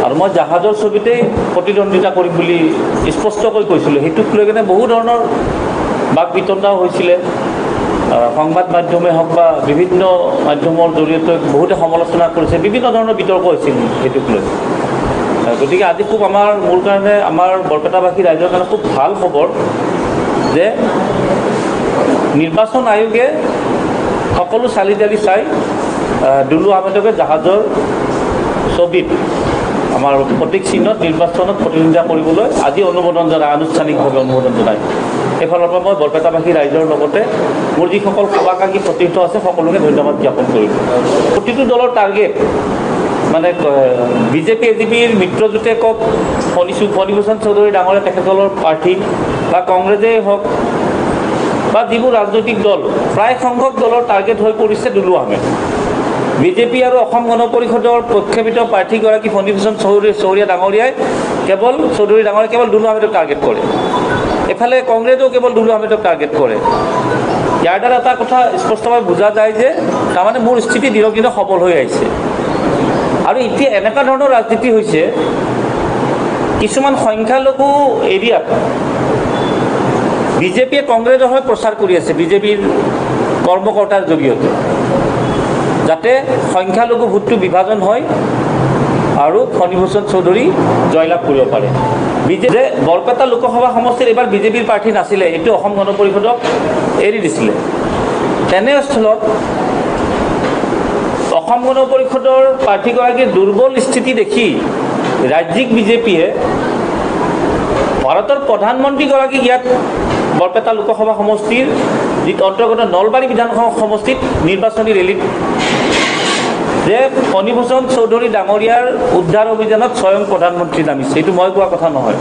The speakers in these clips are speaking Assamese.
আৰু মই জাহাজৰ ছবিতেই প্ৰতিদ্বন্দ্বিতা কৰিম বুলি স্পষ্টকৈ কৈছিলোঁ। সেইটোক লৈ কিনে বহু ধৰণৰ বাক বিতণ্ডাও হৈছিলে। সংবাদ মাধ্যমে হওক বা বিভিন্ন মাধ্যমৰ জৰিয়তে বহুতে সমালোচনা কৰিছে, বিভিন্ন ধৰণৰ বিতৰ্ক হৈছিল সেইটোক লৈ। গতিকে আজি খুব মোৰ কাৰণে, আমাৰ বৰপেটাবাসী ৰাইজৰ কাৰণে খুব ভাল খবৰ যে নিৰ্বাচন আয়োগে সকলো চালি জালি চাই দুলু আহমেদকে জাহাজৰ ছবিত আমাৰ প্ৰতীক চিহ্নত নিৰ্বাচনত প্ৰতিদ্বন্দ্বিতা কৰিবলৈ আজি অনুমোদন জনাই, আনুষ্ঠানিকভাৱে অনুমোদন জনায়। এইফালৰ পৰা মই বৰপেটাবাসী ৰাইজৰ লগতে মোৰ যিসকল শুভাকাংক্ষী প্ৰতিষ্ঠিত আছে সকলোকে ধন্যবাদ জ্ঞাপন কৰিলোঁ। প্ৰতিটো দলৰ টাৰ্গেট মানে বিজেপি এজিপিৰ মিত্ৰজোঁটে কওক, ফণীভূষণ চৌধুৰী ডাঙৰীয়া তেখেতসকলৰ প্ৰাৰ্থী বা কংগ্ৰেছেই হওক বা যিবোৰ ৰাজনৈতিক দল, প্ৰায় সংখ্যক দলৰ টাৰ্গেট হৈ পৰিছে দুলু আহমেদ। বিজেপি আৰু অসম গণ পৰিষদৰ প্ৰক্ষেপিত প্ৰাৰ্থীগৰাকী ফণীভূষণ চৌধুৰীয়া ডাঙৰীয়াই কেৱল দুলু আহমেদক টাৰ্গেট কৰে। এফালে কংগ্ৰেছেও কেৱল দুলু আহমেদক টাৰ্গেট কৰে। ইয়াৰ দ্বাৰা এটা কথা স্পষ্টভাৱে বুজা যায় যে তাৰমানে মোৰ স্থিতি দিনক দিনে সবল হৈ আহিছে। আৰু এতিয়া এনেকুৱা ধৰণৰ ৰাজনীতি হৈছে, কিছুমান সংখ্যালঘু এৰিয়াত বিজেপিয়ে কংগ্ৰেছৰ হৈ প্ৰচাৰ কৰি আছে, বিজেপিৰ কৰ্মকৰ্তাৰ জৰিয়তে, যাতে সংখ্যালঘু ভোটটো বিভাজন হয় আৰু ফণীভূষণ চৌধুৰী জয়লাভ কৰিব পাৰে। যে বৰপেটা লোকসভা সমষ্টিত এইবাৰ বিজেপিৰ প্ৰাৰ্থী নাছিলে, এইটো অসম গণ পৰিষদক এৰি দিছিলে। তেনেস্থলত অসম গণ পৰিষদৰ প্ৰাৰ্থীগৰাকীৰ দুৰ্বল স্থিতি দেখি ৰাজ্যিক বিজেপিয়ে ভাৰতৰ প্ৰধানমন্ত্ৰীগৰাকীক ইয়াত বৰপেটা লোকসভা সমষ্টিৰ যিটো অন্তৰ্গত নলবাৰী বিধানসভা সমষ্টিত নিৰ্বাচনী ৰেলীত যে ফণীভূষণ চৌধুৰী ডাঙৰীয়াৰ উদ্ধাৰ অভিযানত স্বয়ং প্ৰধানমন্ত্ৰী নামিছে। এইটো মই কোৱা কথা নহয়।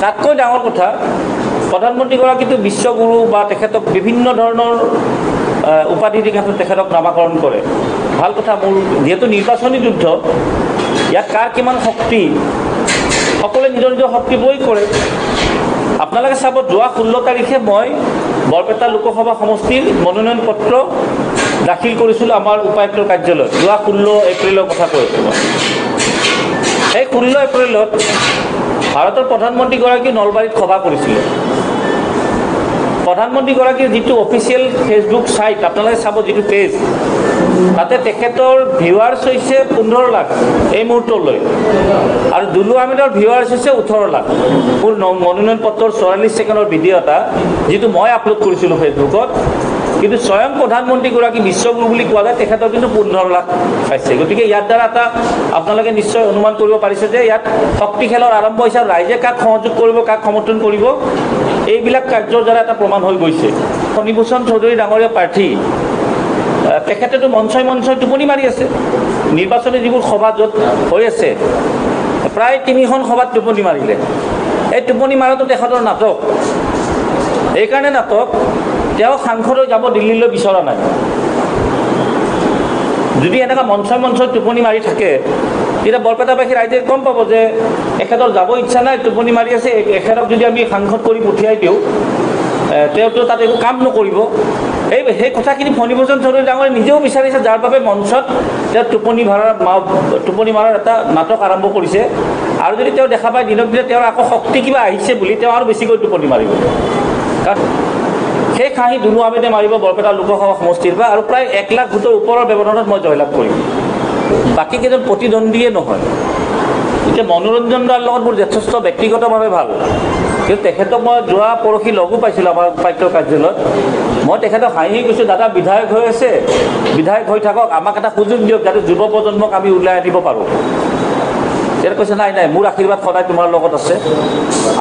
তাতকৈ ডাঙৰ কথা, প্ৰধানমন্ত্ৰীগৰাকীটো বিশ্বগুৰু বা তেখেতক বিভিন্ন ধৰণৰ উপাধি দি তেখেতক নামাকৰণ কৰে। ভাল কথা। মোৰ যিহেতু নিৰ্বাচনী যুদ্ধ, ইয়াত কাৰ কিমান শক্তি, সকলোৱে নিজৰ নিজৰ শক্তি প্ৰয়োগ কৰে। আপোনালোকে চাব, যোৱা 16 তাৰিখে মই বৰপেটা লোকসভা সমষ্টিৰ মনোনয়ন পত্ৰ দাখিল কৰিছিলোঁ আমাৰ উপায়ুক্তৰ কাৰ্যালয়ত। যোৱা 16 এপ্ৰিলৰ কথা কৈ আছোঁ মই। এই 16 এপ্ৰিলত ভাৰতৰ প্ৰধানমন্ত্ৰীগৰাকী নলবাৰীত সভা কৰিছিলে। প্ৰধানমন্ত্ৰীগৰাকীৰ যিটো অফিচিয়েল ফেচবুক ছাইট, আপোনালোকে চাব যিটো পেজ, তাতে তেখেতৰ ভিউৱাৰ্ছ হৈছে 15 লাখ এই মুহূৰ্তলৈ, আৰু দুলু আহমেদৰ ভিউৱাৰ্ছ হৈছে 18 লাখ। মোৰ মনোনয়ন পত্ৰৰ 44 ছেকেণ্ডৰ ভিডিঅ' এটা যিটো মই আপলোড কৰিছিলোঁ ফেচবুকত, কিন্তু স্বয়ং প্ৰধানমন্ত্ৰীগৰাকী বিশ্বগুৰু বুলি কোৱা যায়, তেখেতৰ কিন্তু 15 লাখ পাইছে। গতিকে ইয়াৰ দ্বাৰা এটা আপোনালোকে নিশ্চয় অনুমান কৰিব পাৰিছে যে ইয়াত শক্তি খেলৰ আৰম্ভ হৈছে, আৰু ৰাইজে কাক সহযোগ কৰিব, কাক সমৰ্থন কৰিব, এইবিলাক কাৰ্যৰ দ্বাৰা এটা প্ৰমাণ হৈ গৈছে। ফণীভূষণ চৌধুৰী ডাঙৰীয়া প্ৰাৰ্থী, তেখেতেতো মঞ্চই টোপনি মাৰি আছে। নিৰ্বাচনী যিবোৰ সভা য'ত হৈ আছে, প্ৰায় 3খন সভাত টোপনি মাৰিলে। এই টোপনি মাৰাটো তেখেতৰ নাটক। এইকাৰণে নাটক, তেওঁ সাংসদ হৈ যাব দিল্লীলৈ বিচৰা নাই। যদি এনেকুৱা মঞ্চই টোপনি মাৰি থাকে, তেতিয়া বৰপেটাবাসী ৰাইজে গম পাব যে এখেতৰ যাব ইচ্ছা নাই, টোপনি মাৰি আছে। এখেতক যদি আমি সাংসদ কৰি পঠিয়াই দিওঁ, তেওঁতো তাত একো কাম নকৰিব। সেই কথাখিনি ফণীভূষণ চৌধুৰী ডাঙৰীয়াই নিজেও বিচাৰিছে, যাৰ বাবে মঞ্চত তেওঁ টোপনি মাৰাৰ এটা নাটক আৰম্ভ কৰিছে। আৰু যদি তেওঁ দেখা পায় দিনক দিনে তেওঁৰ আকৌ শক্তি কিবা আহিছে বুলি, তেওঁ আৰু বেছিকৈ টোপনি মাৰিব। কাৰণ সেই খাহি দুলু আহমেদে মাৰিব বৰপেটা লোকসভা সমষ্টিৰ পৰা, আৰু প্ৰায় 1 লাখ ভোটৰ ওপৰৰ ব্যৱধানত মই জয়লাভ কৰিম। বাকী কেইজন প্ৰতিদ্বন্দ্বীয়ে নহয়। এতিয়া মনোৰঞ্জন দাৰ লগত মোৰ যথেষ্ট ব্যক্তিগতভাৱে ভাল, কিন্তু তেখেতক মই যোৱা পৰহি লগো পাইছিলোঁ আমাৰ উপায়ুক্তৰ কাৰ্যালয়ত। মই তেখেতক হাঁহি কৈছোঁ, দাদা বিধায়ক হৈ আছে, বিধায়ক হৈ থাকক, আমাক এটা সুযোগ দিয়ক যাতে যুৱ প্ৰজন্মক আমি ওলাই আনিব পাৰোঁ। তেওঁ কৈছে, নাই মোৰ আশীৰ্বাদ সদায় তোমাৰ লগত আছে।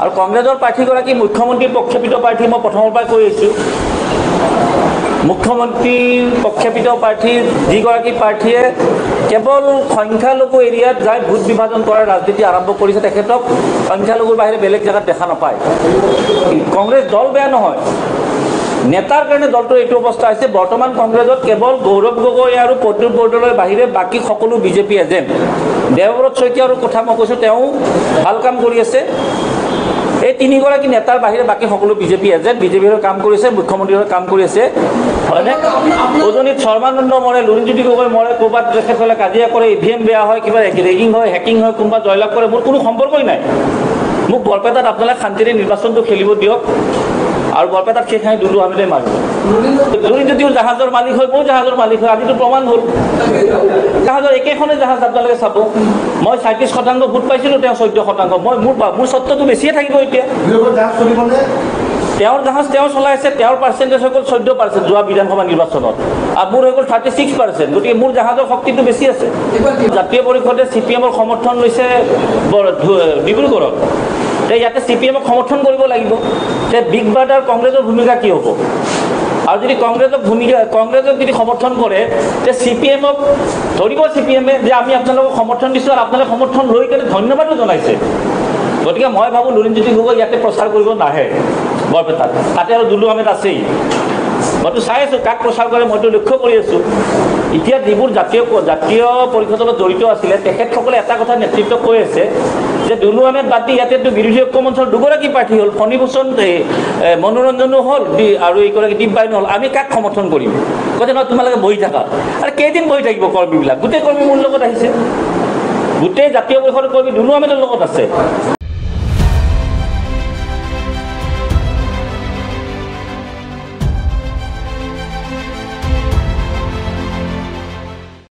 আৰু কংগ্ৰেছৰ প্ৰাৰ্থীগৰাকী মুখ্যমন্ত্ৰীৰ প্ৰক্ষেপিত প্ৰাৰ্থী, মই প্ৰথমৰ পৰাই কৈ আহিছোঁ, মুখ্যমন্ত্ৰীৰ প্ৰক্ষেপিত প্ৰাৰ্থী যিগৰাকী প্ৰাৰ্থীয়ে কেৱল সংখ্যালঘু এৰিয়াত যাই ভোট বিভাজন কৰাৰ ৰাজনীতি আৰম্ভ কৰিছে, তেখেতক সংখ্যালঘুৰ বাহিৰে বেলেগ জেগাত দেখা নাপায়। কংগ্ৰেছ দল বেয়া নহয়, নেতাৰ কাৰণে দলটোৰ এইটো অৱস্থা হৈছে। বৰ্তমান কংগ্ৰেছত কেৱল গৌৰৱ গগৈ আৰু প্ৰদ্যুৎ বৰদলৈৰ বাহিৰে বাকী সকলো বিজেপি এজেণ্ট। দেৱব্ৰত শইকীয়াৰ কথা মই কৈছোঁ, তেওঁ ভাল কাম কৰি আছে। এই তিনিগৰাকী নেতাৰ বাহিৰে বাকী সকলো বিজেপি এজেণ্ট, বিজেপিৰ কাম কৰিছে, মুখ্যমন্ত্ৰীৰ কাম কৰি আছে, হয়নে? উজনিত সৰ্বানন্দ মৰে, লুৰিণজ্যোতি গগৈ মৰে, ক'ৰবাত তেখেতসকলে কাজিয়া কৰে, EVM বেয়া হয়, কিবা ৰেগিং হয়, হেকিং হয়, কোনোবা জয়লাভ কৰে, মোৰ কোনো সম্পৰ্কই নাই। মোক বৰপেটাত আপোনালোকে শান্তিৰে নিৰ্বাচনটো খেলিব দিয়ক আৰু বৰপেটাত শেষ খাই দুলু আহমেদে মাৰিব। লুৰিণজ্যোতিও জাহাজৰ মালিক হয়, ময়ো জাহাজৰ মালিক হয়, আজিতো প্ৰমাণ হ'ল। জাহাজৰ একেখনে জাহাজ আপোনালোকে চাব। মই 37% ভোট পাইছিলোঁ, তেওঁ 14%। মোৰ স্বত্বটো বেছিয়ে থাকিব এতিয়া। তেওঁৰ জাহাজ তেওঁ চলাই আছে, তেওঁৰ পাৰ্চেণ্টেজ হৈ গ'ল 14% যোৱা বিধানসভা নিৰ্বাচনত, আৰু মোৰ হৈ গ'ল 36%। গতিকে মোৰ জাহাজৰ শক্তিটো বেছি আছে। জাতীয় পৰিষদে CPM-ৰ সমৰ্থন লৈছে ডিব্ৰুগড়ত, ইয়াতে CPM-ক সমৰ্থন কৰিব লাগিব। বিগ ব্ৰাদাৰ কংগ্ৰেছৰ ভূমিকা কি হ'ব? আৰু যদি কংগ্ৰেছক যদি সমৰ্থন কৰে, তে CPM-ক ধৰিব CPM-এ যে আমি আপোনালোকক সমৰ্থন দিছোঁ আৰু আপোনালোকে সমৰ্থন লৈ কেনে ধন্যবাদো জনাইছে। গতিকে মই ভাবোঁ লুৰিণজ্যোতি গগৈ ইয়াতে প্ৰচাৰ কৰিব নাহে বৰপেটাত, তাতে আৰু দুলু আহমেদ আছেই। মইতো চাই আছোঁ কাক প্ৰচাৰ কৰে, মইতো লক্ষ্য কৰি আছোঁ। এতিয়া যিবোৰ জাতীয় পৰিষদৰ লগত জড়িত আছিলে, তেখেতসকলে এটা কথা নেতৃত্ব কৈ আছে যে দুলু আহমেদ বাদ দি ইয়াতেতো বিৰোধী ঐক্য মঞ্চৰ দুগৰাকী প্ৰাৰ্থী হ'ল, ফণীভূষণ মনোৰঞ্জনো হ'ল আৰু এইগৰাকী দীপবাইনো হ'ল, আমি কাক সমৰ্থন কৰিম? কৈছে নহয় তোমালোকে বহি থাকা। আৰু কেইদিন বহি থাকিব কৰ্মীবিলাক? গোটেই কৰ্মী মোৰ লগত আহিছে, গোটেই জাতীয় পৰিষদৰ কৰ্মী দুলু আহমেদৰ লগত আছে।